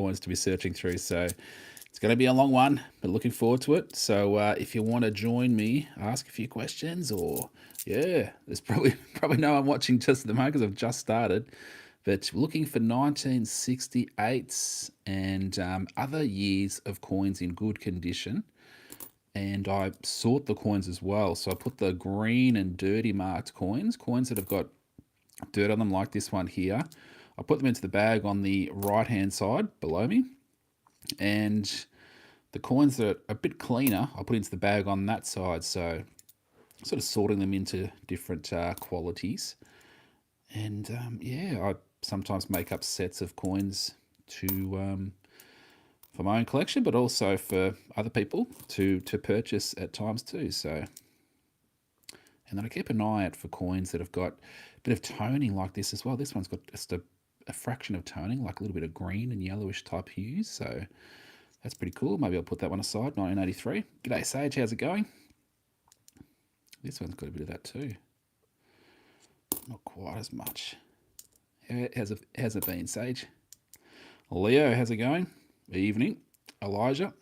coins to be searching through. So it's going to be a long one, but looking forward to it. So if you want to join me, ask a few questions, or there's probably no one watching just at the moment because I've just started. But looking for 1968s and other years of coins in good condition. And I sort the coins as well. So I put the green and dirty marked coins that have got dirt on them like this one here. I put them into the bag on the right hand side below me. And the coins that are a bit cleaner, I'll put into the bag on that side. So sort of sorting them into different qualities. And I sometimes make up sets of coins to for my own collection, but also for other people to purchase at times too. So, and then I keep an eye out for coins that have got a bit of toning like this as well. This one's got just a fraction of toning, like a little bit of green and yellowish type hues. So that's pretty cool. Maybe I'll put that one aside. 1983. G'day Sage, how's it going? This one's got a bit of that too. Not quite as much. How's it been, Sage? Leo, how's it going? Evening. Elijah.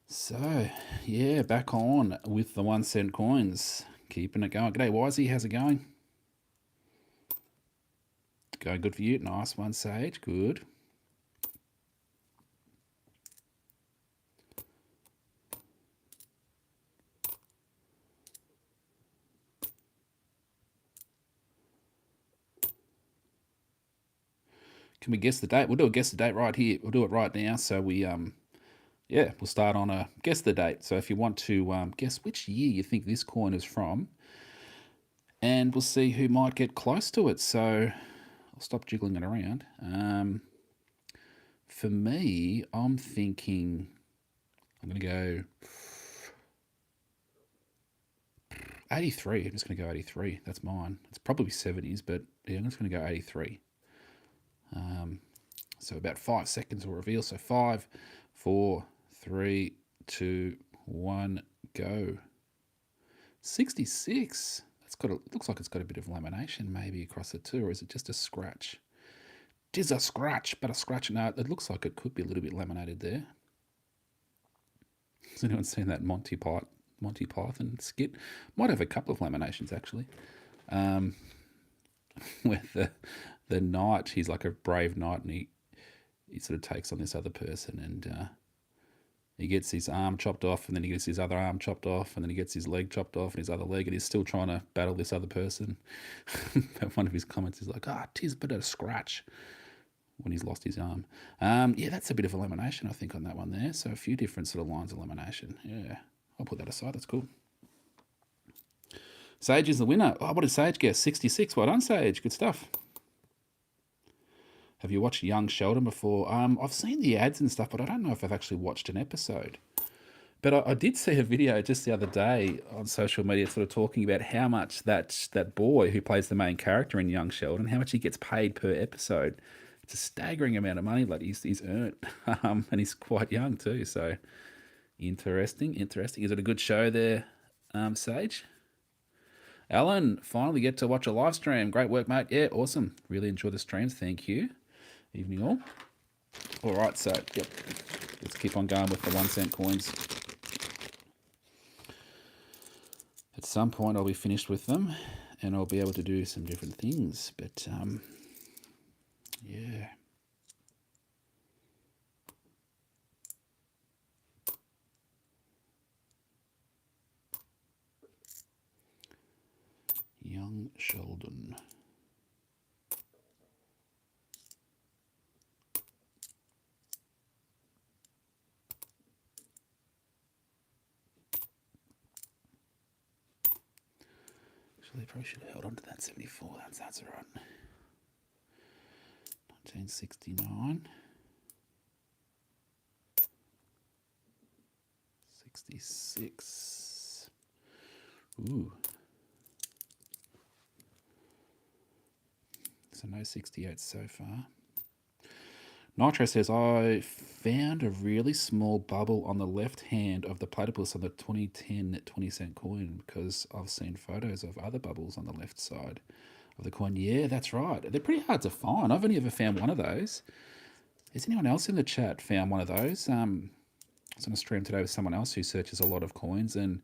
So, yeah, back on with the 1 cent coins. Keeping it going. G'day, Wisey, how's it going? Going good for you. Nice one, Sage. Good. Can we guess the date? We'll do a guess the date right here. We'll do it right now. So we we'll start on a guess the date. So if you want to guess which year you think this coin is from, and we'll see who might get close to it. So I'll stop jiggling it around. For me, I'm thinking I'm going to go 83. I'm just going to go 83. That's mine. It's probably 70s, but yeah, I'm just going to go 83. So about 5 seconds will reveal. So 5, 4, 3, 2, 1, go. 66. That's got looks like it's got a bit of lamination maybe across it too, or is it just a scratch? It is a scratch, but a scratch. No, it looks like it could be a little bit laminated there. Has anyone seen that Monty Python skit? Might have a couple of laminations actually. With the knight, he's like a brave knight, and he sort of takes on this other person, and he gets his arm chopped off, and then he gets his other arm chopped off, and then he gets his leg chopped off and his other leg, and he's still trying to battle this other person. One of his comments is like, "'Tis but a scratch," when he's lost his arm. Yeah, that's a bit of a lamination, I think, on that one there. So a few different sort of lines of lamination. Yeah, I'll put that aside. That's cool. Sage is the winner. Oh, what did Sage guess? 66. Well done, Sage. Good stuff. Have you watched Young Sheldon before? I've seen the ads and stuff, but I don't know if I've actually watched an episode. But I did see a video just the other day on social media sort of talking about how much that boy who plays the main character in Young Sheldon, how much he gets paid per episode. It's a staggering amount of money that he's earned. And he's quite young too, so interesting. Is it a good show there, Sage? Alan, finally get to watch a live stream. Great work, mate. Yeah, awesome. Really enjoy the streams. Thank you. Evening all. All right, so yep, let's keep on going with the 1 cent coins. At some point, I'll be finished with them, and I'll be able to do some different things. But yeah. Young Sheldon. Actually, I probably should have held on to that 74. That's all right. 1969. 66. Ooh. So no 68 so far. Nitro says, I found a really small bubble on the left hand of the platypus on the 2010 20-cent coin because I've seen photos of other bubbles on the left side of the coin. Yeah, that's right. They're pretty hard to find. I've only ever found one of those. Has anyone else in the chat found one of those? I was on a stream today with someone else who searches a lot of coins, and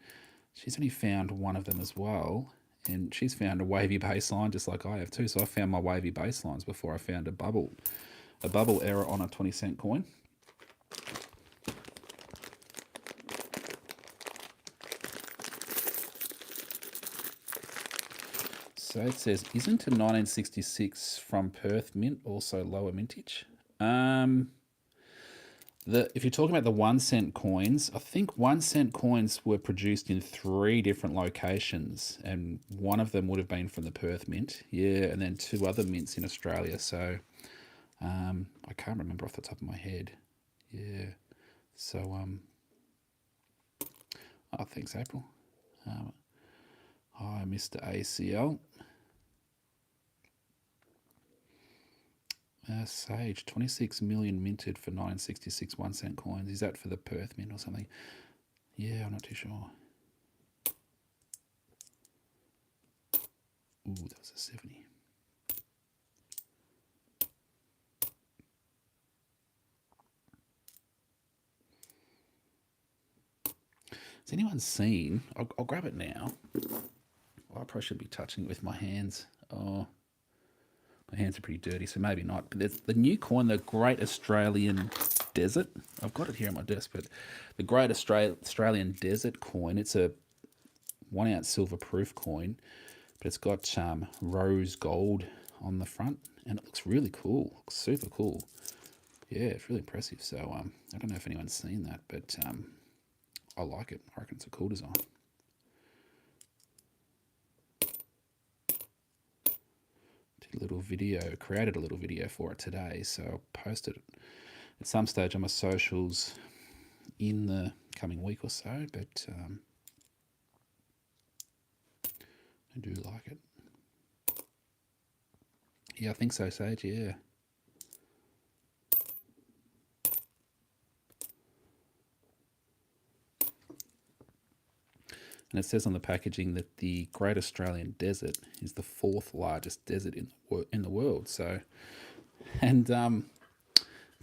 she's only found one of them as well. And she's found a wavy baseline just like I have too. So I found my wavy baselines before I found a bubble error on a 20-cent coin. So it says, isn't a 1966 from Perth Mint also lower mintage? If you're talking about the 1-cent coins, I think 1-cent coins were produced in 3 different locations, and one of them would have been from the Perth Mint, yeah, and then 2 other mints in Australia. So I can't remember off the top of my head. Yeah. So oh, thanks, April. Hi, Mr. ACL. Sage, 26 million minted for 1966 1-cent coins. Is that for the Perth Mint or something? Yeah, I'm not too sure. Ooh, that was a 70. Has anyone seen? I'll grab it now. I probably should be touching it with my hands. Oh, my hands are pretty dirty, so maybe not. But there's the new coin, the Great Australian Desert. I've got it here on my desk, but the Great Australian Desert coin, it's a 1 ounce silver proof coin, but it's got rose gold on the front, and it looks really cool. Looks super cool. Yeah, it's really impressive. So I don't know if anyone's seen that, but I like it. I reckon it's a cool design. Created a little video for it today, so I'll post it at some stage on my socials in the coming week or so, but I do like it. Yeah, I think so, Sage, yeah. And it says on the packaging that the Great Australian Desert is the 4th largest desert in the world. So, and can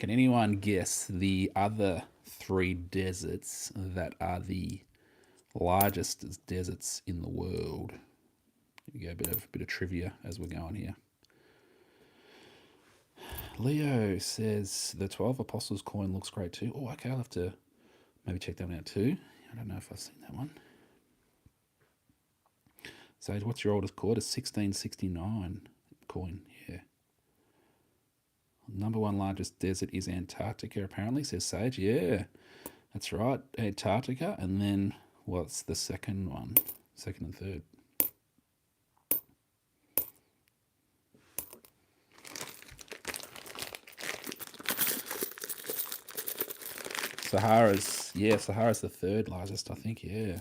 anyone guess the other 3 deserts that are the largest deserts in the world? Here we go, a bit of trivia as we're going here. Leo says the 12 Apostles coin looks great too. Oh, okay, I'll have to maybe check that one out too. I don't know if I've seen that one. So what's your oldest coin? A 1669 coin, yeah. Number 1 largest desert is Antarctica, apparently, says Sage. Yeah, that's right, Antarctica. And then what's the second one? Second and third. Sahara's the 3rd largest, I think, yeah.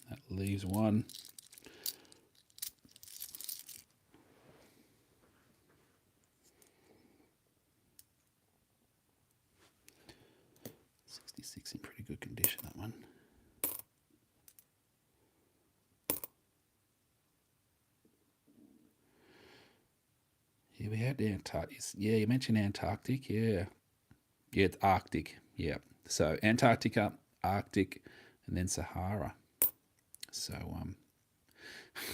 That leaves one. '66 in pretty good condition, that one. Yeah, we had Antarctic. Yeah, you mentioned Antarctic, yeah. Yeah, it's Arctic, yeah. So Antarctica, Arctic, and then Sahara. So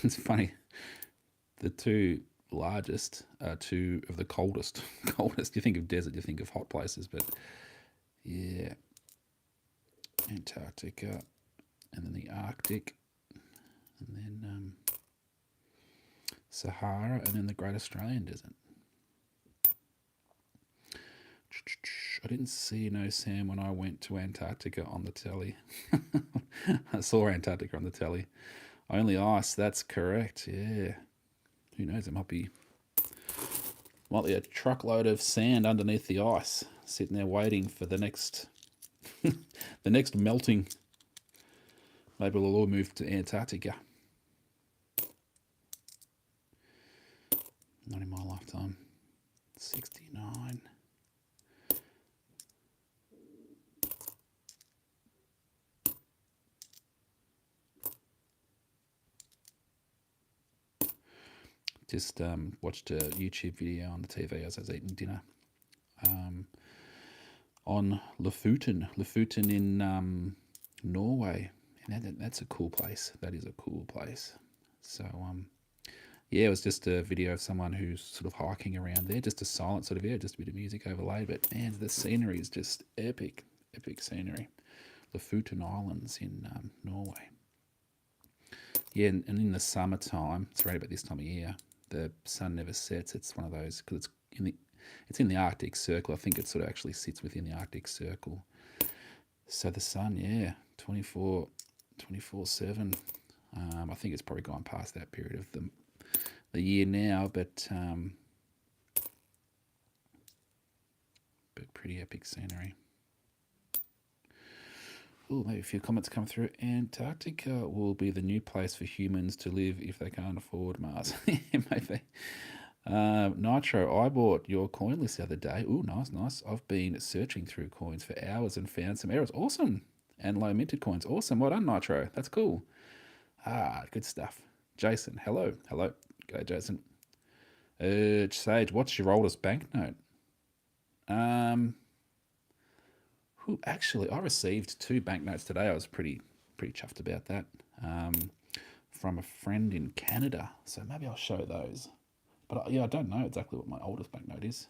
it's funny. The 2 largest are 2 of the coldest. You think of desert, you think of hot places, but yeah, Antarctica, and then the Arctic, and then Sahara, and then the Great Australian Desert. I didn't see Sam when I went to Antarctica on the telly. I saw Antarctica on the telly. Only ice, that's correct, yeah. Who knows, it might be a truckload of sand underneath the ice, sitting there waiting for the next the next melting. Maybe we'll all move to Antarctica. Not in my lifetime. 69. Just watched a YouTube video on the TV as I was eating dinner on Lofoten in Norway. And that's a cool place. That is a cool place. So, yeah, it was just a video of someone who's sort of hiking around there, just a silent sort of, yeah, just a bit of music overlaid. But man, the scenery is just epic, epic scenery. Lofoten Islands in Norway. Yeah, and in the summertime, it's right about this time of year, the sun never sets. It's one of those, because it's in the Arctic Circle. I think it sort of actually sits within the Arctic Circle. So the sun, yeah, 24/7. I think it's probably gone past that period of the year now, but pretty epic scenery. Oh, maybe a few comments come through. Antarctica will be the new place for humans to live if they can't afford Mars. Maybe. Nitro, I bought your coin list the other day. Oh, nice, nice. I've been searching through coins for hours and found some errors. Awesome. And low minted coins. Awesome. Well done, Nitro. That's cool. Good stuff. Jason, hello. Hello. G'day, Jason. Sage, what's your oldest banknote? Actually, I received 2 banknotes today. I was pretty chuffed about that. From a friend in Canada. So maybe I'll show those. But yeah, I don't know exactly what my oldest banknote is.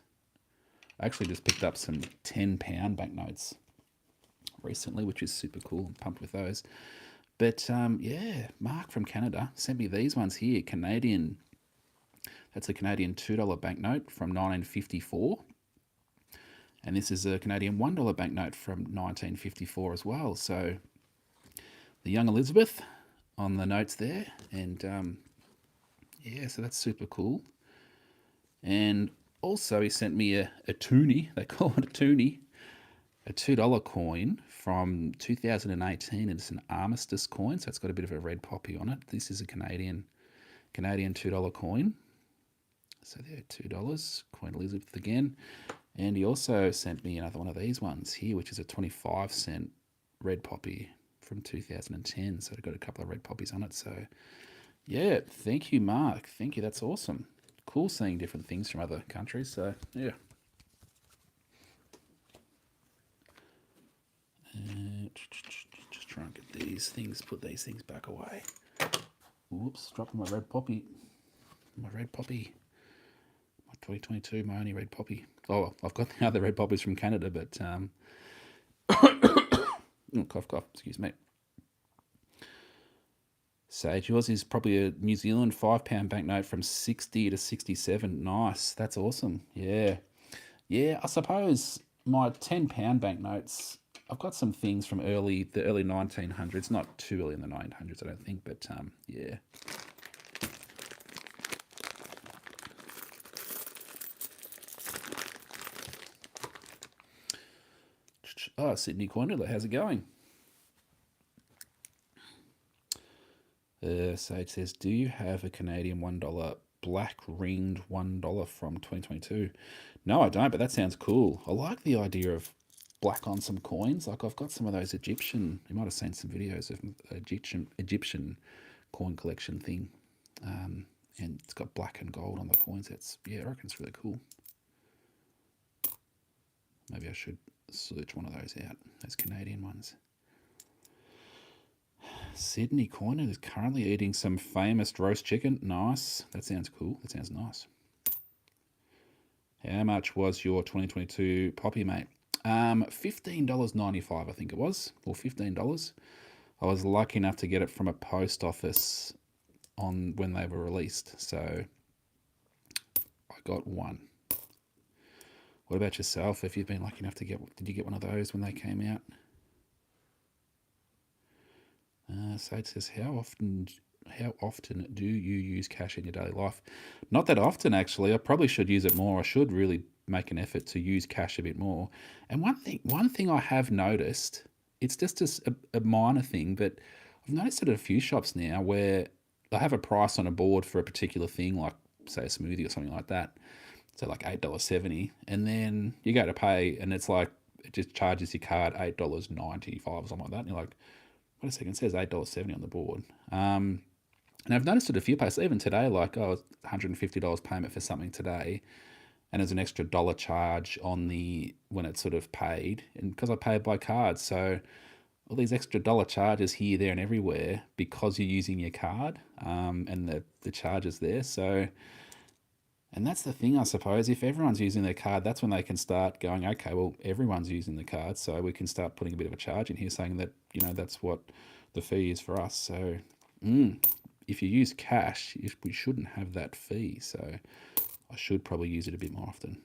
I actually just picked up some £10 banknotes recently, which is super cool. I'm pumped with those. But yeah, Mark from Canada sent me these ones here. Canadian. That's a Canadian $2 banknote from 1954. And this is a Canadian $1 banknote from 1954 as well. So the young Elizabeth on the notes there. And yeah, so that's super cool. And also he sent me a toonie. They call it a toonie. A $2 coin from 2018. And it's an armistice coin. So it's got a bit of a red poppy on it. This is a Canadian $2 coin. So there, $2. Queen Elizabeth again. And he also sent me another one of these ones here, which is a 25-cent red poppy from 2010. So I've got a couple of red poppies on it. So yeah, thank you, Mark. Thank you. That's awesome. Cool seeing different things from other countries. So yeah. Just try and get these things, put these things back away. Whoops, dropping my red poppy. My red poppy. 2022, my only red poppy. Oh, I've got the other red poppies from Canada, but cough, cough, excuse me. Sage, yours is probably a New Zealand £5 banknote from 60 to 67. Nice, that's awesome. Yeah, yeah. I suppose my £10 banknotes. I've got some things from the early 1900s. Not too early in the 1900s, I don't think, but yeah. Oh, Sydney Cornella, how's it going? Sage says, do you have a Canadian $1 black ringed $1 from 2022? No, I don't, but that sounds cool. I like the idea of black on some coins. Like I've got some of those Egyptian, you might have seen some videos of Egyptian coin collection thing. And it's got black and gold on the coins. Yeah, I reckon it's really cool. Maybe I should search one of those out, those Canadian ones. Sydney Coiner is currently eating some famous roast chicken. Nice. That sounds cool. That sounds nice. How much was your 2022 poppy, mate? $15.95, I think it was, or $15. I was lucky enough to get it from a post office when they were released, so I got one. What about yourself? If you've been lucky enough to did you get one of those when they came out? Sage says, how often do you use cash in your daily life? Not that often, actually. I probably should use it more. I should really make an effort to use cash a bit more. And one thing I have noticed, it's just a minor thing, but I've noticed it at a few shops now where they have a price on a board for a particular thing, like say a smoothie or something like that. So like $8.70, and then you go to pay, and it's like it just charges your card $8.95 or something like that. And you're like, wait a second, it says $8.70 on the board. And I've noticed it a few places, even today, like, oh, $150 payment for something today, and there's an extra dollar charge on the when it's sort of paid, and because I paid by card, so all these extra dollar charges here, there, and everywhere because you're using your card, and the charges there. So, and that's the thing, I suppose. If everyone's using their card, that's when they can start going, okay, well, everyone's using the card, so we can start putting a bit of a charge in here, saying that that's what the fee is for us. So, if you use cash, we shouldn't have that fee. So, I should probably use it a bit more often.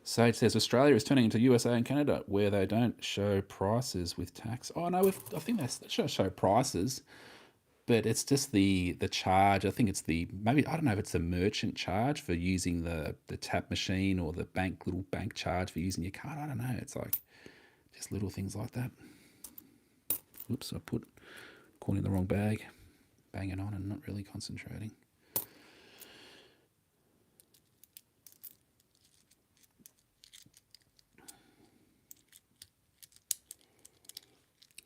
Sage says Australia is turning into USA and Canada, where they don't show prices with tax. Oh no, I think they show prices, but it's just the charge. I think it's maybe, I don't know if it's the merchant charge for using the tap machine, or the little bank charge for using your card. I don't know. It's like just little things like that. Oops, I put corn in the wrong bag, banging on and not really concentrating.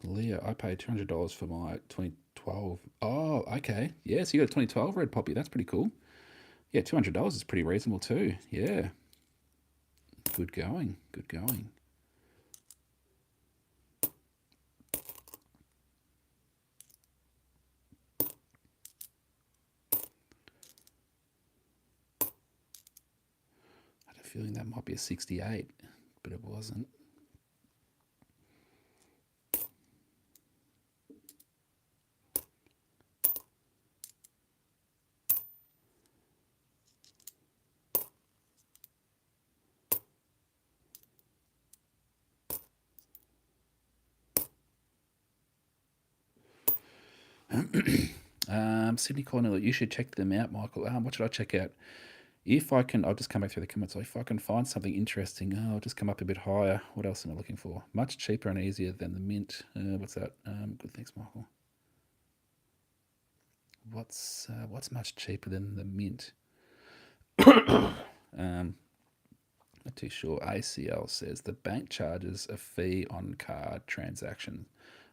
Leah, I paid $200 for my 2012. Oh, okay. Yeah, so you got a 2012 red poppy. That's pretty cool. Yeah, $200 is pretty reasonable too. Yeah. Good going. Good going. I had a feeling that might be a 68, but it wasn't. Sydney Cornell, you should check them out, Michael. What should I check out? If I can, I'll just come back through the comments. If I can find something interesting, I'll just come up a bit higher. What else am I looking for? Much cheaper and easier than the Mint. What's that? Good, thanks, Michael. What's much cheaper than the Mint? Not too sure. ACL says the bank charges a fee on card transactions.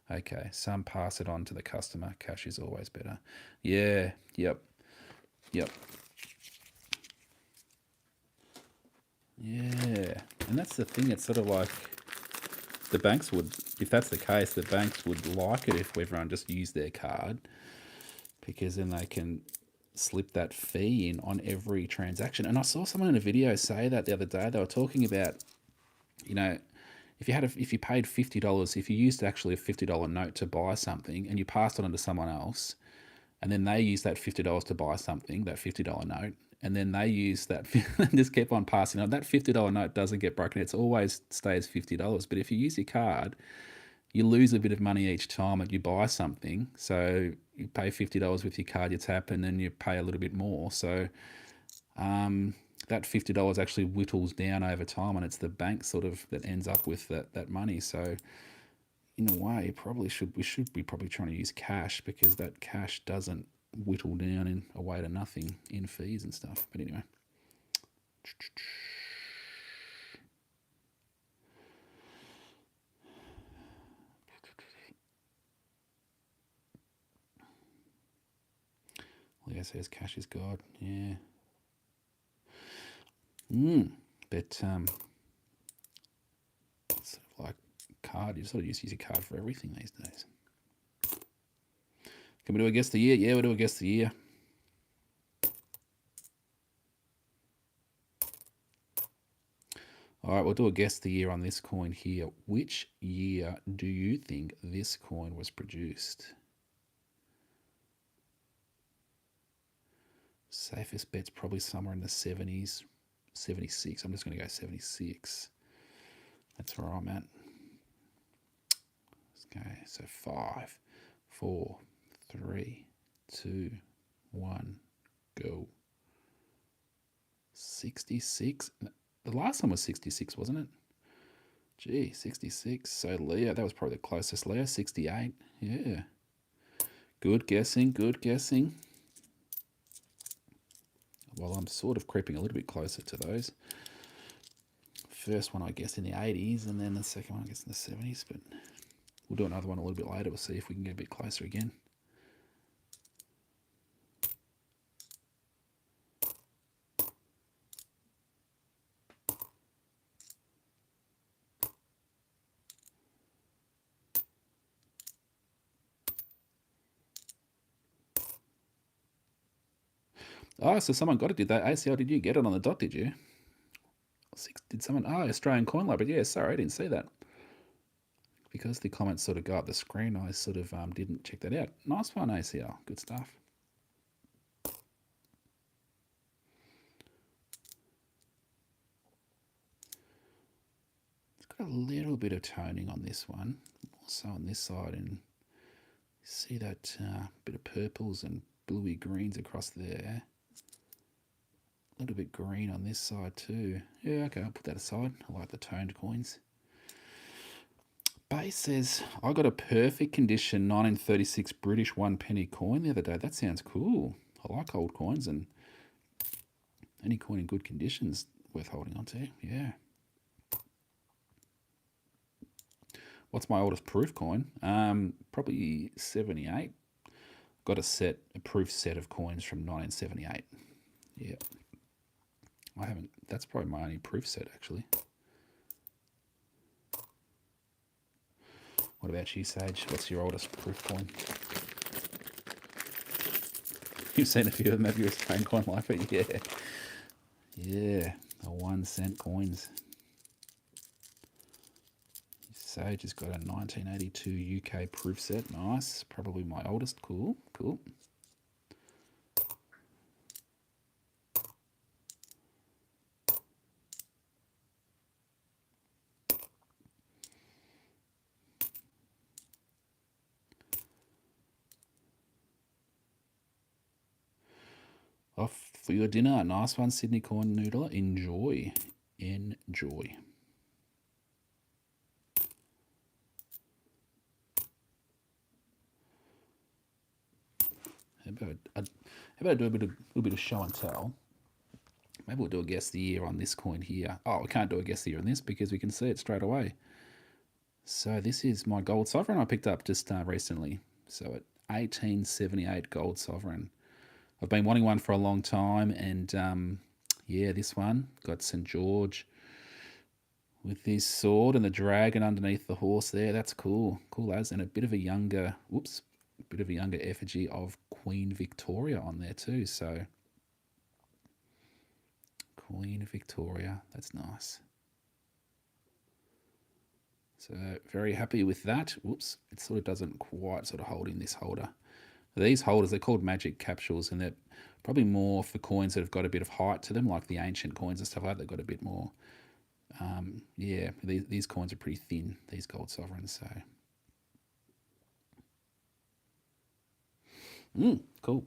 Okay, some pass it on to the customer. Cash is always better. Yeah, yep. Yeah. And that's the thing. It's sort of like the banks would, if that's the case, the banks would like it if everyone just used their card, because then they can slip that fee in on every transaction. And I saw someone in a video say that the other day. They were talking about, if you paid $50, if you used actually a $50 note to buy something, and you passed it on to someone else, and then they use that $50 to buy something, that $50 note, and then they use that and just keep on passing on. That $50 note doesn't get broken. It's always stays $50. But if you use your card, you lose a bit of money each time that you buy something. So you pay $50 with your card, you tap, and then you pay a little bit more. So that $50 actually whittles down over time, and it's the bank sort of that ends up with that money. So in a way, we should be probably trying to use cash, because that cash doesn't whittle down in away to nothing in fees and stuff. But anyway. Leo says cash is God. Yeah. But it's sort of like card. You sort of use your card for everything these days. Can we do a guess the year? Yeah, we'll do a guess the year. All right, we'll do a guess the year on this coin here. Which year do you think this coin was produced? Safest bet's probably somewhere in the 70s. 76. I'm just going to go 76. That's where I'm at. Okay, so 5, 4, 3, 2, 1, go. 66. The last one was 66, wasn't it? Gee, 66. So Leo, that was probably the closest. Leo, 68. Yeah. Good guessing, good guessing. Well, I'm sort of creeping a little bit closer to those. First one, I guess, in the 80s, and then the second one, I guess, in the 70s. But we'll do another one a little bit later. We'll see if we can get a bit closer again. Oh, so someone got it, did they? ACL, did you get it on the dot, did you? Did someone? Oh, Australian Coin Library. Yeah, sorry, I didn't see that. Because the comments sort of go up the screen, I sort of didn't check that out. Nice one, ACL. Good stuff. It's got a little bit of toning on this one. Also on this side, and see that bit of purples and bluey greens across there. A little bit green on this side too. Yeah, okay, I'll put that aside. I like the toned coins. Base says, I got a perfect condition 1936 British 1 penny coin the other day. That sounds cool. I like old coins, and any coin in good conditions worth holding on to. Yeah. What's my oldest proof coin? Probably 78. Got a proof set of coins from 1978. Yeah. I haven't, that's probably my only proof set actually. What about you, Sage? What's your oldest proof coin? You've seen a few of them, have you? Australian Coin Library? Yeah. Yeah, the 1 cent coins. Sage has got a 1982 UK proof set. Nice. Probably my oldest. Cool. Cool. Off for your dinner. Nice one, Sydney Corn Noodler. Enjoy. Enjoy. How about I do a little bit of show and tell? Maybe we'll do a guess the year on this coin here. Oh, we can't do a guess the year on this because we can see it straight away. So this is my gold sovereign I picked up just recently. So at 1878 gold sovereign. I've been wanting one for a long time, and yeah, this one got St. George with his sword and the dragon underneath the horse there. That's cool, cool as, and a bit of a younger, effigy of Queen Victoria on there too. So Queen Victoria, that's nice. So very happy with that. Whoops, it sort of doesn't quite sort of hold in this holder. These holders, they're called magic capsules, and they're probably more for coins that have got a bit of height to them, like the ancient coins and stuff like that. They've got a bit more, yeah, these coins are pretty thin, these gold sovereigns, so. Cool.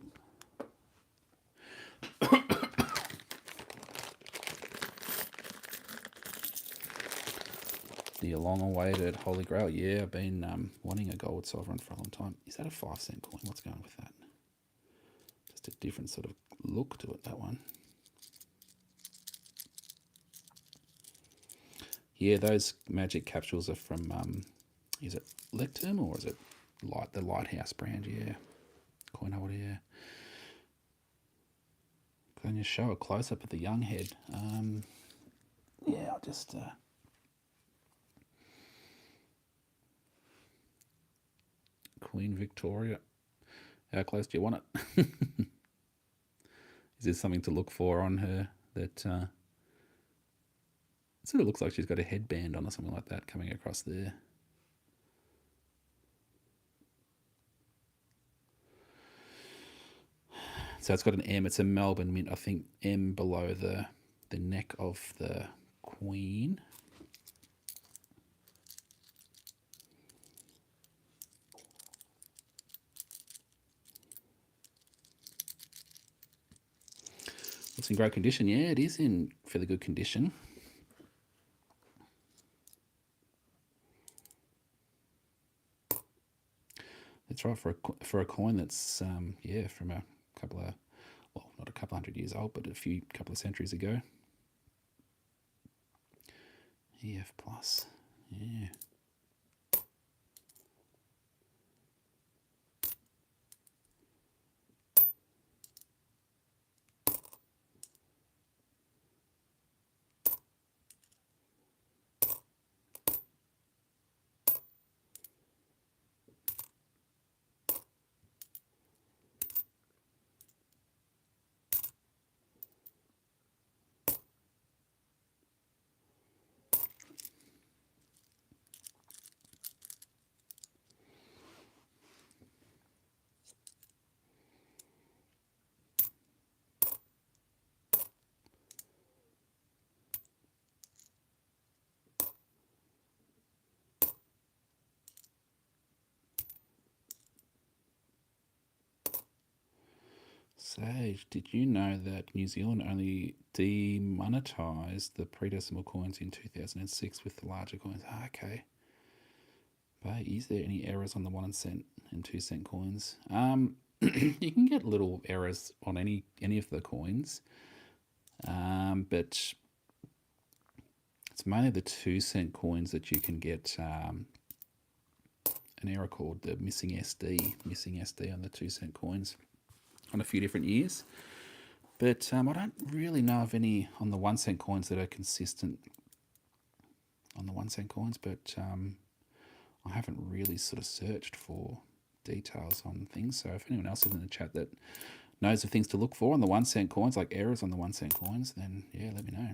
The long-awaited Holy Grail. Yeah, I've been wanting a gold sovereign for a long time. Is that a 5 cent coin? What's going on with that? Just a different sort of look to it, that one. Yeah, those magic capsules are from, is it Lecterm or is it the Lighthouse brand? Yeah, coin holder, yeah. Can you show a close-up of the young head? Yeah, I'll just... Queen Victoria. How close do you want it? Is there something to look for on her that it sort of looks like she's got a headband on or something like that coming across there? So it's got an M. It's a Melbourne mint, I think. M below the neck of the Queen. It's in great condition. Yeah, it is in fairly good condition. That's right, for a coin that's yeah, from a couple of, well, not a couple hundred years old, but couple of centuries ago. EF plus, yeah. Sage, did you know that New Zealand only demonetised the pre-decimal coins in 2006 with the larger coins? Okay. But is there any errors on the 1 cent and 2 cent coins? You can get little errors on any of the coins, but it's mainly the 2 cent coins that you can get an error called the missing SD on the 2 cent coins on a few different years. But I don't really know of any on the 1 cent coins that are consistent on the 1 cent coins, but I haven't really sort of searched for details on things. So if anyone else is in the chat that knows of things to look for on the 1 cent coins, like errors on the 1 cent coins, then yeah, let me know.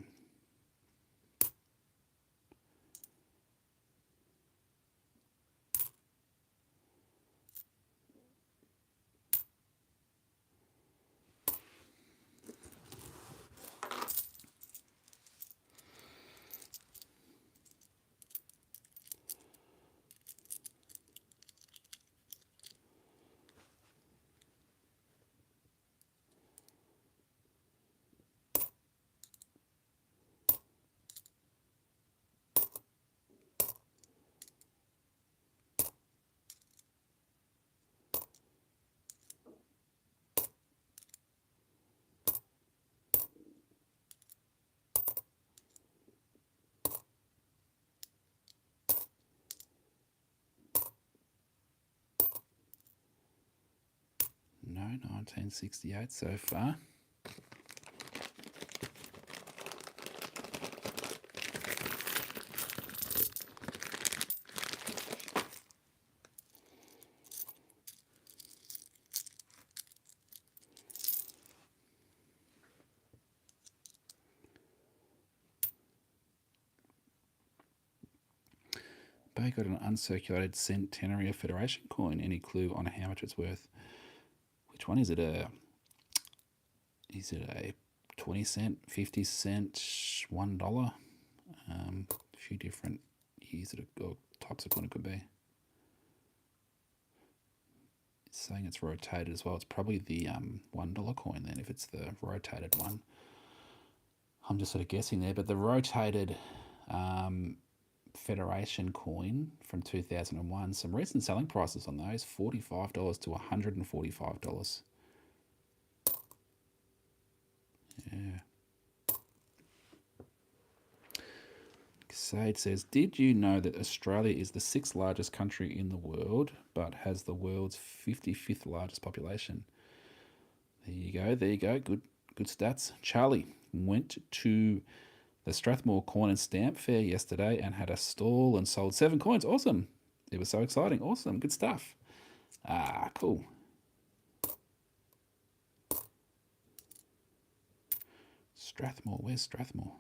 No, 1968 so far. Bay got an uncirculated Centenary of Federation coin. Any clue on how much it's worth? Which one is it? Is it a 20 cent, 50 cent, $1? A few different years or types of coin it could be. It's saying it's rotated as well. It's probably the $1 coin then, if it's the rotated one. I'm just sort of guessing there, but the rotated Federation coin from 2001, some recent selling prices on those, $45 to $145. Yeah. Sade says, did you know that Australia is the 6th largest country in the world, but has the world's 55th largest population? There you go. Good stats. Charlie went to the Strathmore Coin and Stamp Fair yesterday and had a stall and sold 7 coins. Awesome. It was so exciting. Awesome. Good stuff. Cool. Strathmore. Where's Strathmore?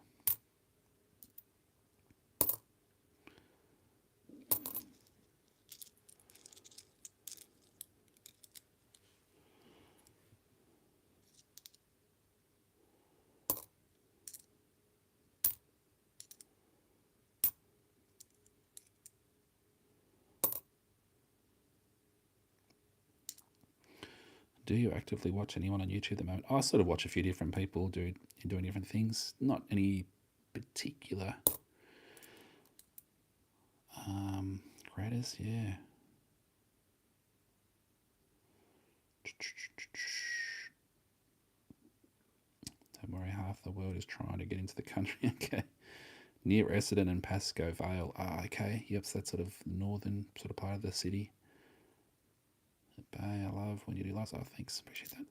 Do you actively watch anyone on YouTube at the moment? I sort of watch a few different people doing different things. Not any particular creators, yeah. Don't worry, half the world is trying to get into the country. Okay. Near Essendon and Pascoe Vale. Ah, okay. Yep, so that's sort of northern sort of part of the city. Bay, I love when you do lights. Oh, thanks. Appreciate that.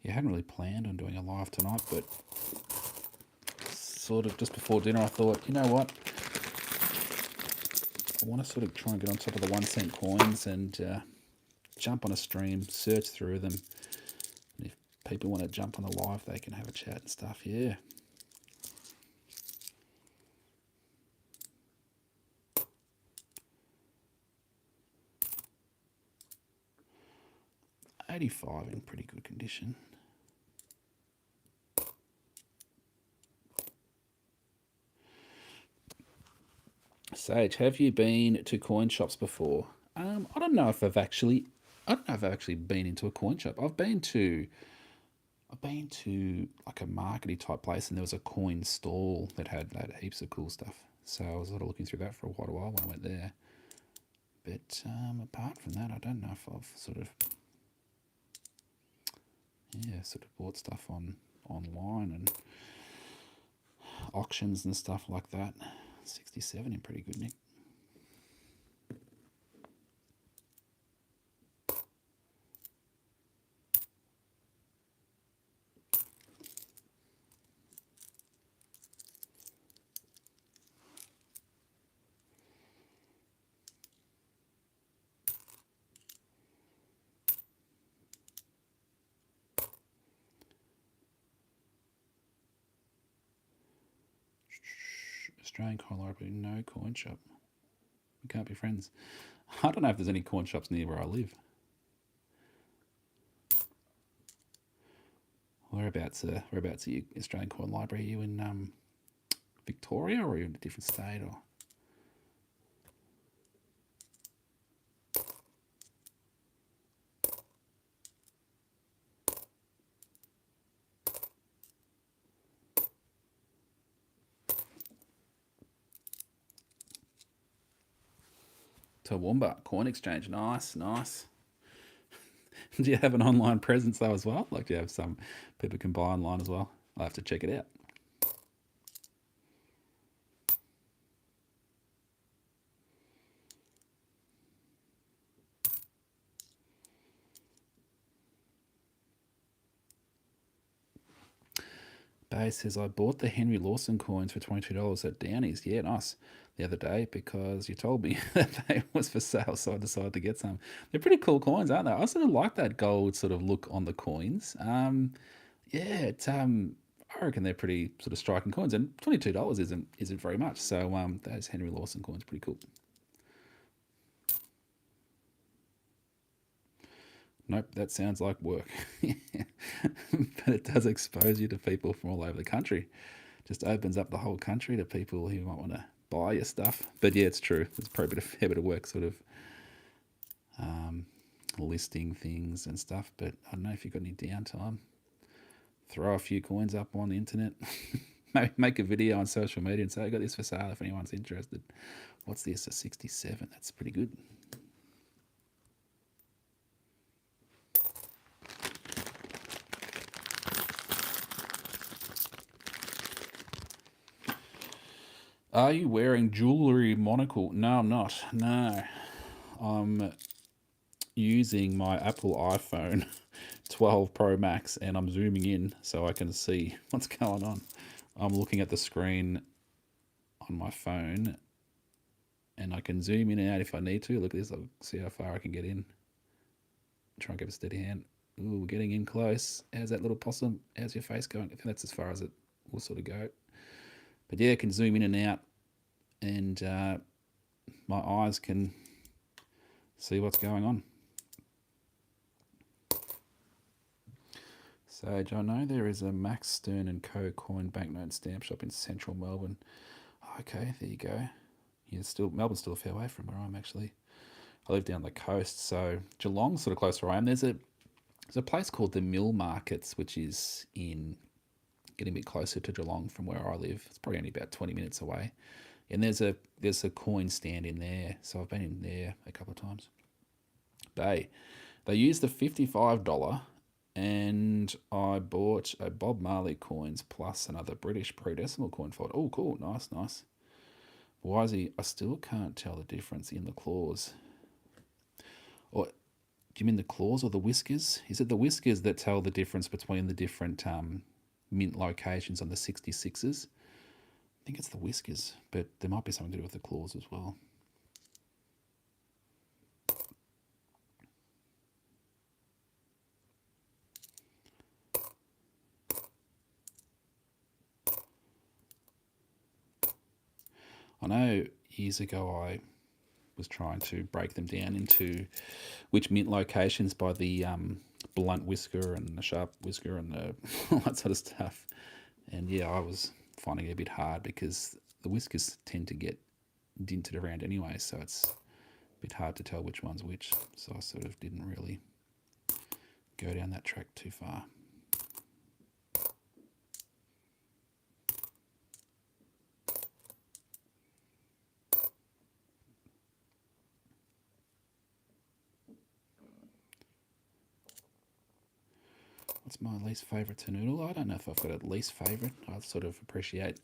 Yeah, I hadn't really planned on doing a live tonight, but sort of just before dinner I thought, you know what? I want to sort of try and get on top of the 1 cent coins and jump on a stream, search through them. And if people want to jump on the live, they can have a chat and stuff. Yeah. $85 in pretty good condition. Sage, have you been to coin shops before? I don't know if I've actually been into a coin shop. I've been to like a markety type place, and there was a coin stall that had heaps of cool stuff. So I was sort of looking through that for quite a while when I went there. But apart from that, I don't know if I've sort of bought stuff online and auctions and stuff like that. 67 in pretty good nick. Australian Coin Library, no coin shop. We can't be friends. I don't know if there's any coin shops near where I live. Whereabouts are you, Australian Coin Library? Are you in Victoria, or are you in a different state? Or Toowoomba Coin Exchange, nice. Do you have an online presence though as well? Like, do you have some people can buy online as well? I'll have to check it out. Bay says, I bought the Henry Lawson coins for $22 at Downey's. Yeah, nice. The other day because you told me that they was for sale, so I decided to get some. They're pretty cool coins, aren't they? I sort of like that gold sort of look on the coins. Yeah, I reckon they're pretty sort of striking coins, and $22 isn't very much. So those Henry Lawson coins pretty cool. Nope, that sounds like work. But it does expose you to people from all over the country. Just opens up the whole country to people who might want to buy your stuff. But yeah, it's true. It's probably a fair bit of work sort of listing things and stuff. But I don't know if you've got any downtime. Throw a few coins up on the internet. Maybe make a video on social media and say, I got this for sale if anyone's interested. What's this? A 67. That's pretty good. Are you wearing jewellery monocle? No, I'm not. No. I'm using my Apple iPhone 12 Pro Max and I'm zooming in so I can see what's going on. I'm looking at the screen on my phone and I can zoom in and out if I need to. Look at this. I'll see how far I can get in. Try and get a steady hand. Ooh, we're getting in close. How's that little possum? How's your face going? I think that's as far as it will sort of go. But yeah, I can zoom in and out and my eyes can see what's going on. Sage, I know there is a Max Stern and Co. coin banknote stamp shop in central Melbourne. Okay, there you go. Yeah, Melbourne's still a fair way from where I'm actually. I live down the coast, so Geelong's sort of close where I am. There's a place called the Mill Markets, which is getting a bit closer to Geelong from where I live. It's probably only about 20 minutes away. And there's a coin stand in there, so I've been in there a couple of times. They used the $55, and I bought a Bob Marley coins plus another British pre-decimal coin for it. Oh, cool, nice, nice. Why is he? I still can't tell the difference in the claws. Or do you mean the claws or the whiskers? Is it the whiskers that tell the difference between the different mint locations on the 66s? I think it's the whiskers, but there might be something to do with the claws as well. I know years ago I was trying to break them down into which mint locations by the blunt whisker and the sharp whisker and all that sort of stuff. And yeah, I was finding it a bit hard because the whiskers tend to get dinted around anyway, so it's a bit hard to tell which one's which. So I sort of didn't really go down that track too far. What's my least favourite to noodle? I don't know if I've got a least favourite. I sort of appreciate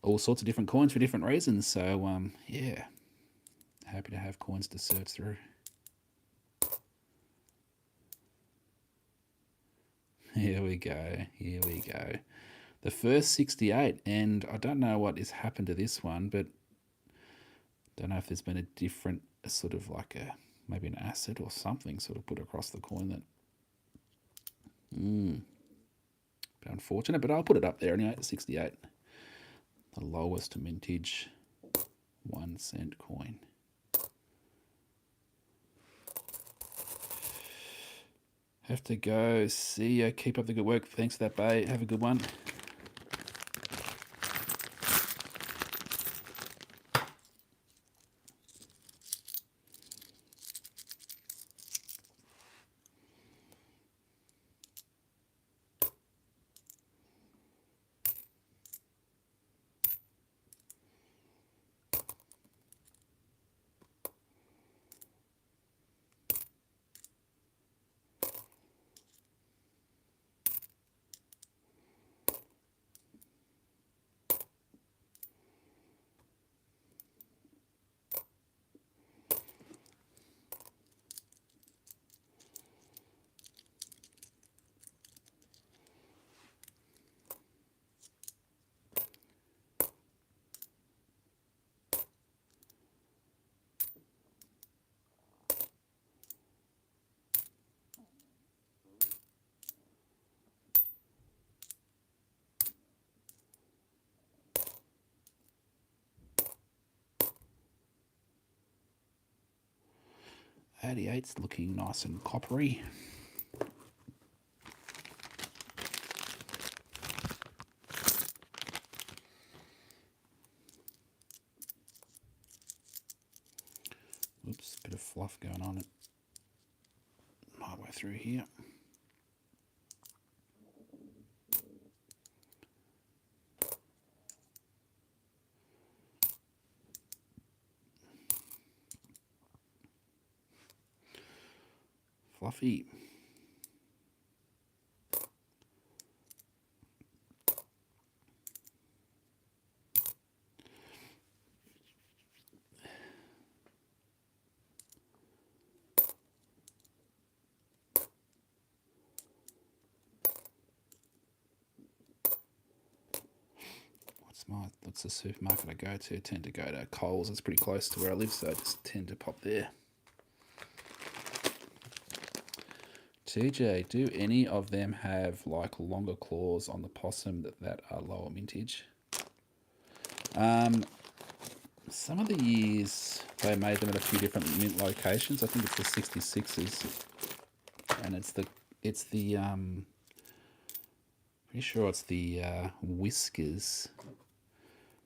all sorts of different coins for different reasons. So, yeah, happy to have coins to search through. Here we go. Here we go. The first 68, and I don't know what has happened to this one, but don't know if there's been a different sort of like a maybe an acid or something sort of put across the coin that. Bit unfortunate, but I'll put it up there anyway. 68, the lowest mintage 1 cent coin. Have to go. See ya. Keep up the good work. Thanks for that, Bay. Have a good one. '88's looking nice and coppery. Oops, bit of fluff going on it. My way through here. Fluffy. What's the supermarket I go to? I tend to go to Coles. It's pretty close to where I live, so I just tend to pop there. TJ, do any of them have like longer claws on the possum that are lower mintage? Some of the years they made them at a few different mint locations. I think it's the 66s, and it's the pretty sure it's the whiskers.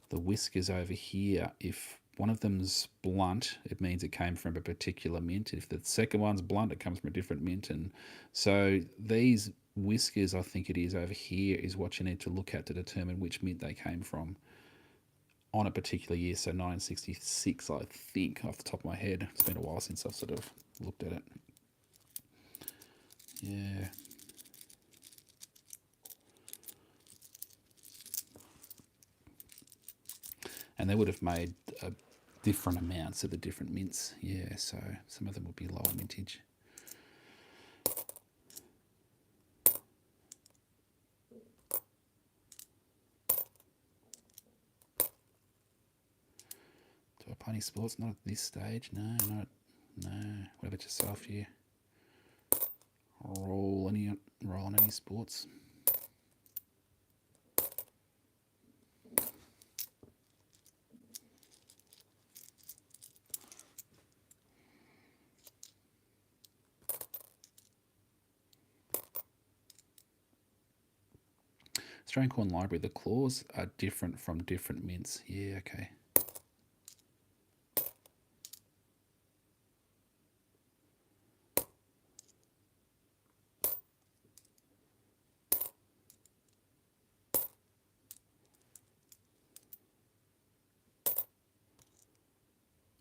The whiskers over here. If one of them's blunt, it means it came from a particular mint. If the second one's blunt, it comes from a different mint. And so these whiskers, I think it is over here, is what you need to look at to determine which mint they came from. on a particular year, so 1966, I think, off the top of my head. It's been a while since I've sort of looked at it. Yeah. And they would have made different amounts of the different mints. Yeah, so some of them would be lower mintage. Do I play any sports? Not at this stage. No. What about yourself here? Roll on any sports? Australian Coin Library, the claws are different from different mints. Yeah, okay.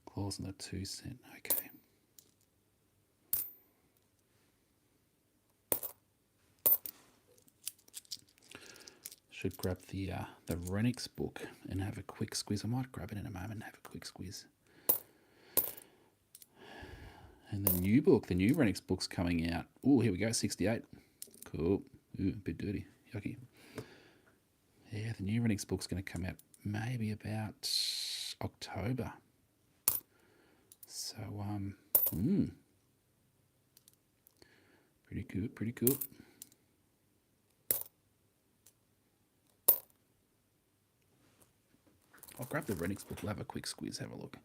Claws on the 2 cent, okay. Should grab the Renix book and have a quick squeeze. I might grab it in a moment and have a quick squeeze. And the new book, the new Renix book's coming out. Oh, here we go, 68. Cool. Ooh, a bit dirty. Yucky. Yeah, the new Renix book's going to come out maybe about October. So, pretty good, pretty cool. I'll grab the Renix book. We'll have a quick squeeze, have a look.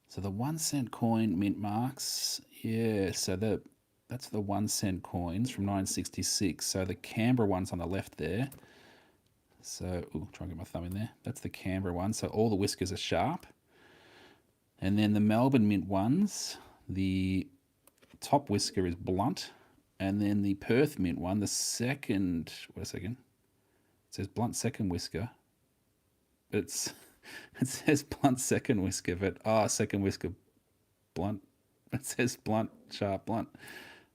So the 1 cent coin mint marks, yeah, so that's the 1 cent coins from 1966. So the Canberra one's on the left there. So, try and get my thumb in there. That's the Canberra one. So all the whiskers are sharp. And then the Melbourne mint ones, the top whisker is blunt. And then the Perth mint one, the second, wait a second. It says blunt second whisker. But it says blunt second whisker, but second whisker blunt. It says blunt, sharp, blunt.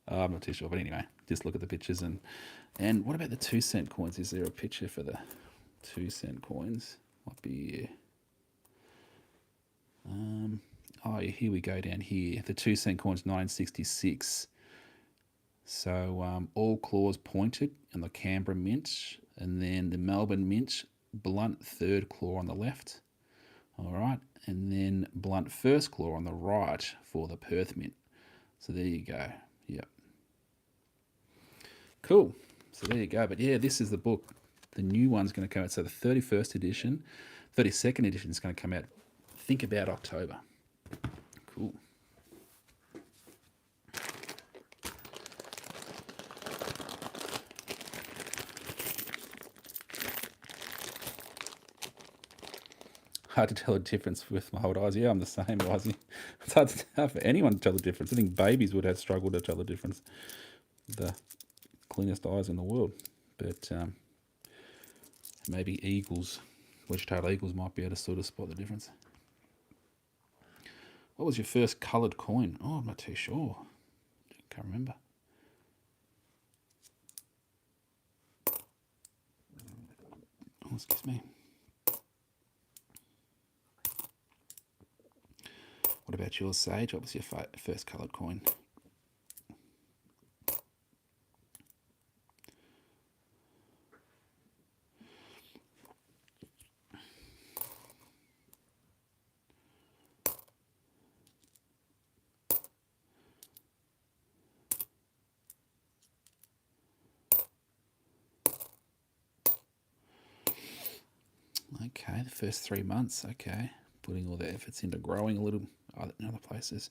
I'm not too sure, but anyway, just look at the pictures. And what about the 2 cent coins? Is there a picture for the 2 cent coins? Might be here we go down here. The 2 cent coins, 1966. So all claws pointed on the Canberra mint, and then the Melbourne mint, blunt third claw on the left. All right, and then blunt first claw on the right for the Perth mint. So there you go. Yep. Cool. So there you go. But yeah, this is the book. The new one's going to come out. So the 31st edition, 32nd edition is going to come out. Think about October. Cool. Hard to tell the difference with my old eyes. Yeah, I'm the same, Wisey. It's hard for anyone to tell the difference. I think babies would have struggled to tell the difference. The cleanest eyes in the world. But maybe eagles, wedge-tailed eagles might be able to sort of spot the difference. What was your first coloured coin? Oh, I'm not too sure. Can't remember. Oh, excuse me. What about yours, Sage? What was your first coloured coin? Okay, the first 3 months. Okay, putting all the efforts into growing a little in other places.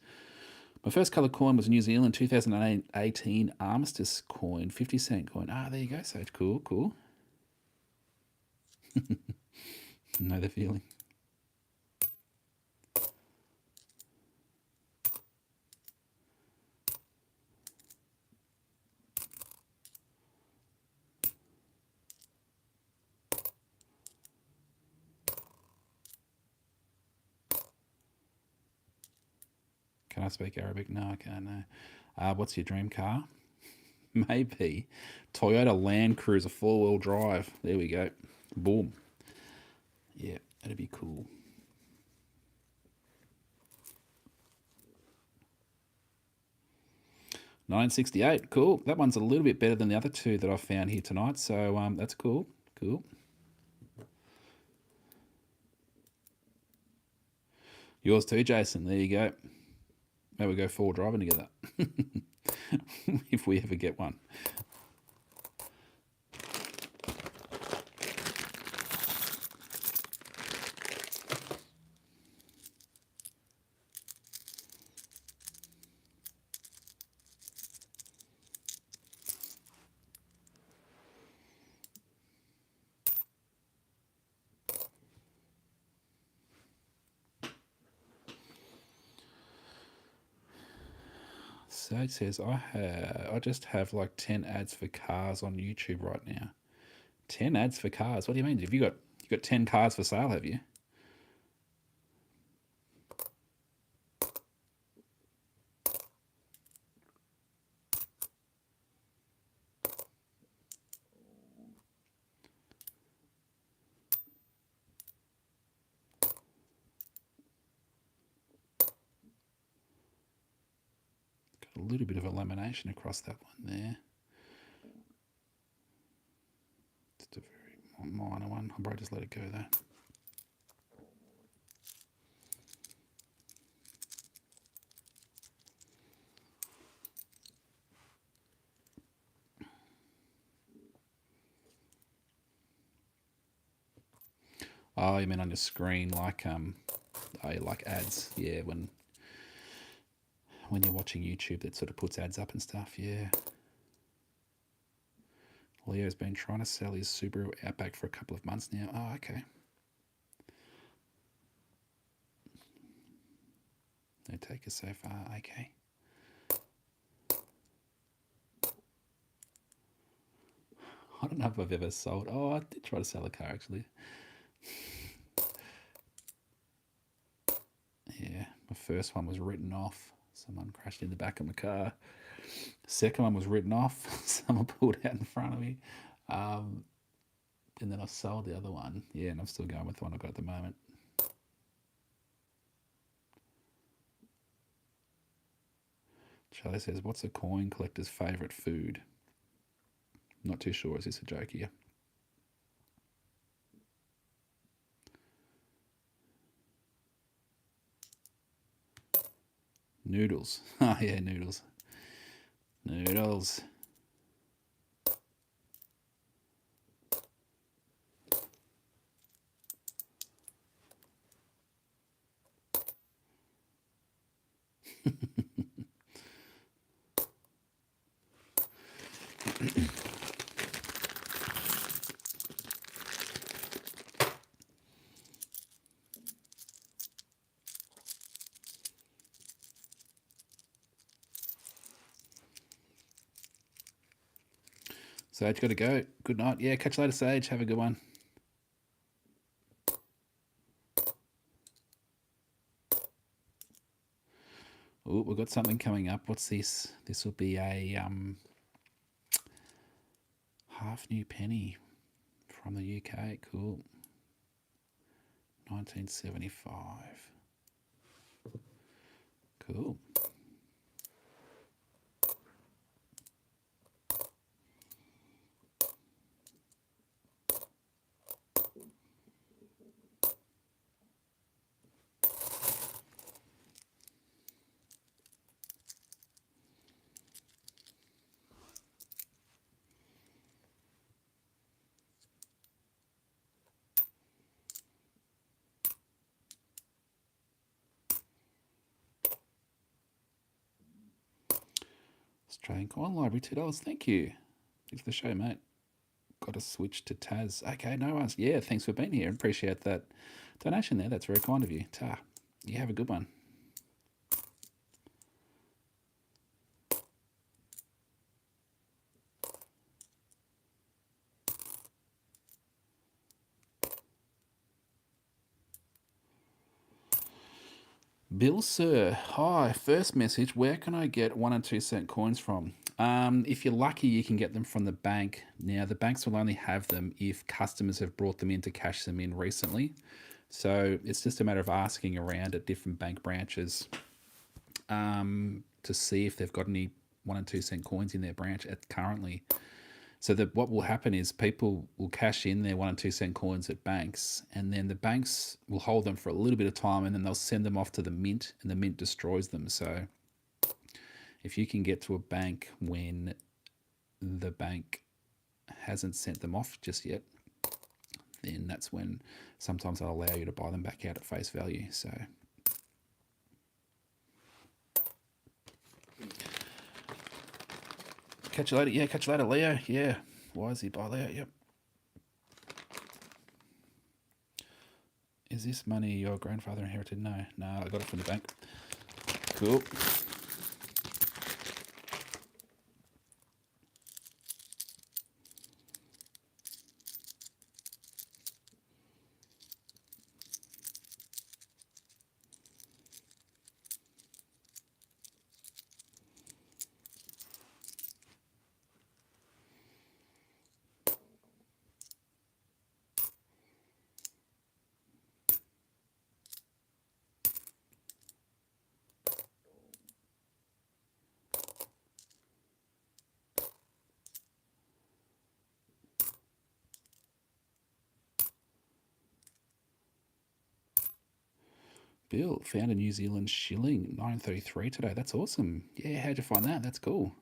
My first coloured coin was New Zealand 2018 Armistice coin, 50 cent coin. Ah, there you go, Sage. Cool, cool. Know the feeling. Can I speak Arabic? No, I can't. No. What's your dream car? Maybe Toyota Land Cruiser 4-wheel drive. There we go. Boom. Yeah, that'd be cool. $9.68. Cool. That one's a little bit better than the other two that I found here tonight. So that's cool. Cool. Yours too, Jason. There you go. Maybe we'll go 4 driving together. If we ever get one. Sage says I just have like 10 ads for cars on YouTube right now. 10 ads for cars. What do you mean? Have you got 10 cars for sale, have you? Got a little bit of a lamination across that one there. Just a very minor one. I'll probably just let it go though. Oh, you mean on your screen, like like ads? Yeah, when you're watching YouTube, that sort of puts ads up and stuff. Yeah. Leo's been trying to sell his Subaru Outback for a couple of months now. Oh, okay. No takers so far. Okay. I don't know if I've ever sold. Oh, I did try to sell a car actually. Yeah, my first one was written off. Someone crashed in the back of my car. Second one was written off. Someone pulled out in front of me. And then I sold the other one. Yeah, and I'm still going with the one I've got at the moment. Charlie says, what's a coin collector's favourite food? Not too sure. Is this a joke here? Noodles. Oh, yeah, noodles. Noodles. Sage, got to go. Good night. Yeah, catch you later, Sage. Have a good one. Oh, we've got something coming up. What's this? This will be a half new penny from the UK. Cool. 1975. Cool. Australian Coin Library, $2. Thank you. Thanks for the show, mate. Got to switch to Taz. Okay, no worries. Yeah, thanks for being here. Appreciate that donation there. That's very kind of you. Ta. You have a good one. Bill, sir, hi. First message: where can I get 1 and 2 cent coins from? If you're lucky, you can get them from the bank. Now, the banks will only have them if customers have brought them in to cash them in recently. So it's just a matter of asking around at different bank branches to see if they've got any 1 and 2 cent coins in their branch currently. So that what will happen is people will cash in their 1 and 2 cent coins at banks, and then the banks will hold them for a little bit of time, and then they'll send them off to the mint, and the mint destroys them. So if you can get to a bank when the bank hasn't sent them off just yet, then that's when sometimes they'll allow you to buy them back out at face value. So catch you later. Yeah, catch you later, Leo. Yeah. Why is he by Leo? Yep. Is this money your grandfather inherited? No, I got it from the bank. Cool. Bill found a New Zealand shilling, 933 today. That's awesome. Yeah, how'd you find that? That's cool.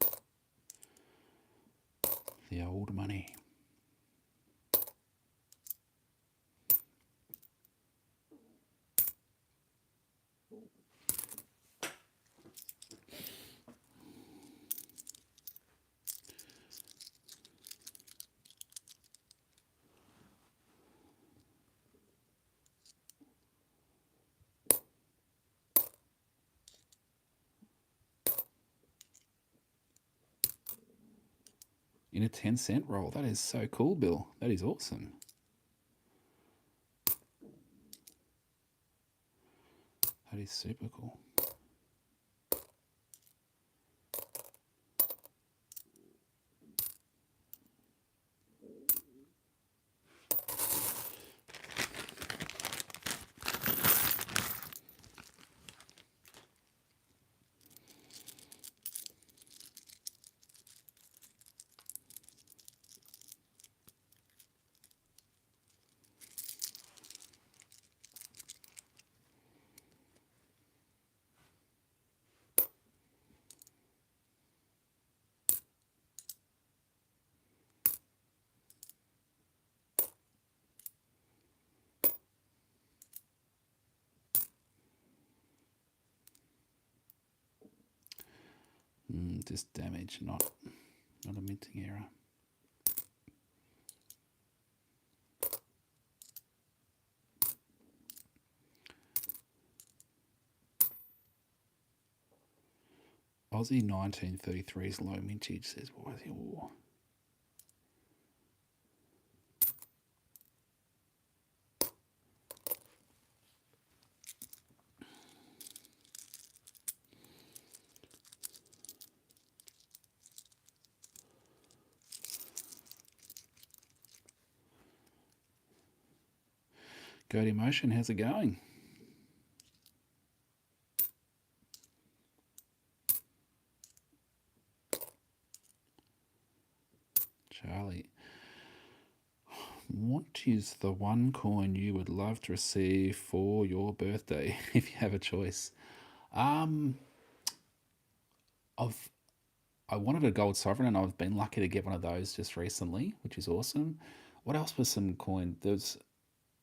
The old money. In a 10 cent roll. That is so cool, Bill. That is awesome. That is super cool. Just damage, not a minting error. Aussie 1933's low mintage, says Wise. Oh. Go to Emotion, how's it going? Charlie. What is the one coin you would love to receive for your birthday if you have a choice? I've I wanted a gold sovereign, and I've been lucky to get one of those just recently, which is awesome. What else was some coin? There's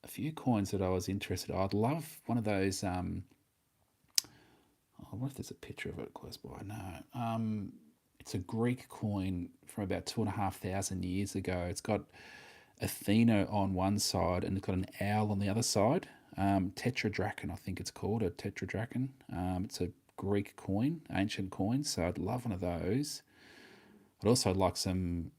a few coins that I was interested in. I'd love one of those. I wonder if there's a picture of it close by. No. It's a Greek coin from about 2,500 years ago. It's got Athena on one side and it's got an owl on the other side. Tetradrachen, I think it's called a tetradrachen. It's a Greek coin, ancient coin. So I'd love one of those. I'd also like some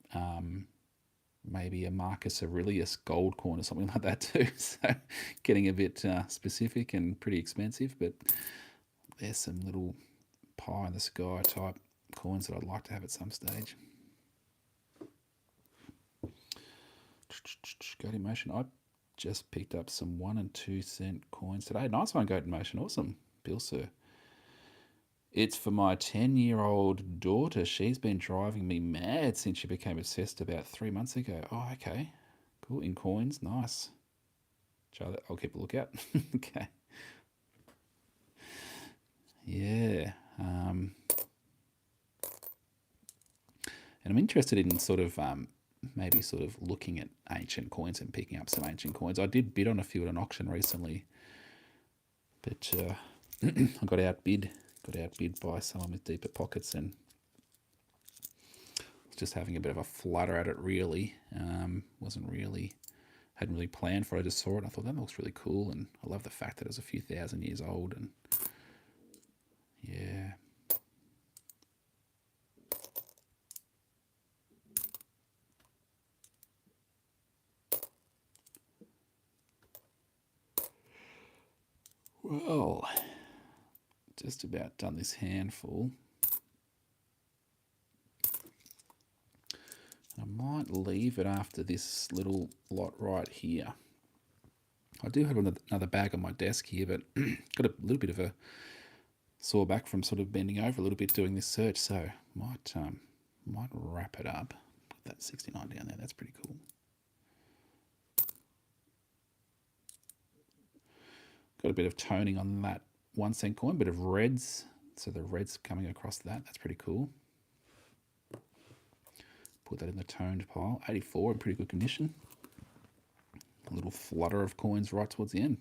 maybe a Marcus Aurelius gold coin or something like that too. So getting a bit specific and pretty expensive, but there's some little pie in the sky type coins that I'd like to have at some stage. Go to motion. I just picked up some 1 and 2 cent coins today. Nice one, Go to motion. Awesome, Bill Sir. It's for my 10-year-old daughter. She's been driving me mad since she became obsessed about 3 months ago. Oh, okay. Cool. In coins. Nice. Charlie, I'll keep a lookout. Okay. Yeah. And I'm interested in sort of maybe sort of looking at ancient coins and picking up some ancient coins. I did bid on a few at an auction recently, but I got outbid by someone with deeper pockets, and was just having a bit of a flutter at it. Really, hadn't really planned for it. I just saw it and I thought that looks really cool, and I love the fact that it's a few thousand years old. And yeah. Well, just about done this handful. I might leave it after this little lot right here. I do have another bag on my desk here, but got a little bit of a sore back from sort of bending over a little bit doing this search, so might wrap it up. Put that 69 down there. That's pretty cool. Got a bit of toning on that 1 cent coin, bit of reds. So the reds coming across that. That's pretty cool. Put that in the toned pile. 84 in pretty good condition. A little flutter of coins right towards the end.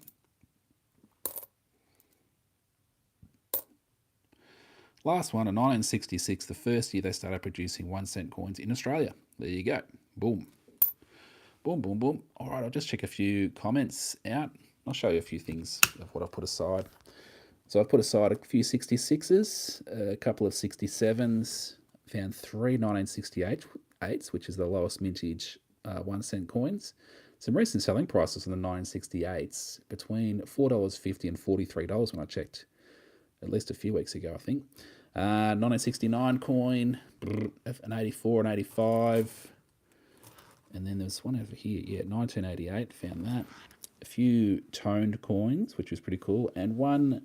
Last one, in 1966, the first year they started producing 1 cent coins in Australia. There you go. Boom. Boom, boom, boom. All right, I'll just check a few comments out. I'll show you a few things of what I've put aside. So I've put aside a few 66s, a couple of 67s, found 3 1968s, which is the lowest mintage 1 cent coins. Some recent selling prices on the 1968s between $4.50 and $43 when I checked at least a few weeks ago, I think. 1969 coin, an 84, an 85. And then there's one over here, yeah, 1988, found that. A few toned coins, which was pretty cool, and one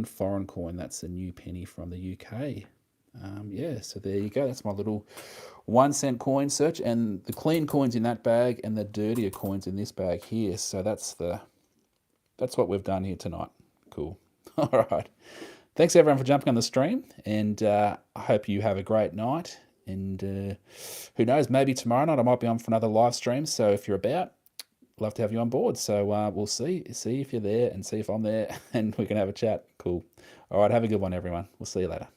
foreign coin. That's a new penny from the UK. Yeah, so there you go. That's my little 1 cent coin search, and the clean coins in that bag and the dirtier coins in this bag here. So that's what we've done here tonight. Cool. All right. Thanks everyone for jumping on the stream, and I hope you have a great night. And who knows, maybe tomorrow night I might be on for another live stream. So if you're about, love to have you on board. So we'll see if you're there and see if I'm there, and we can have a chat. Cool. All right, have a good one, everyone. We'll see you later.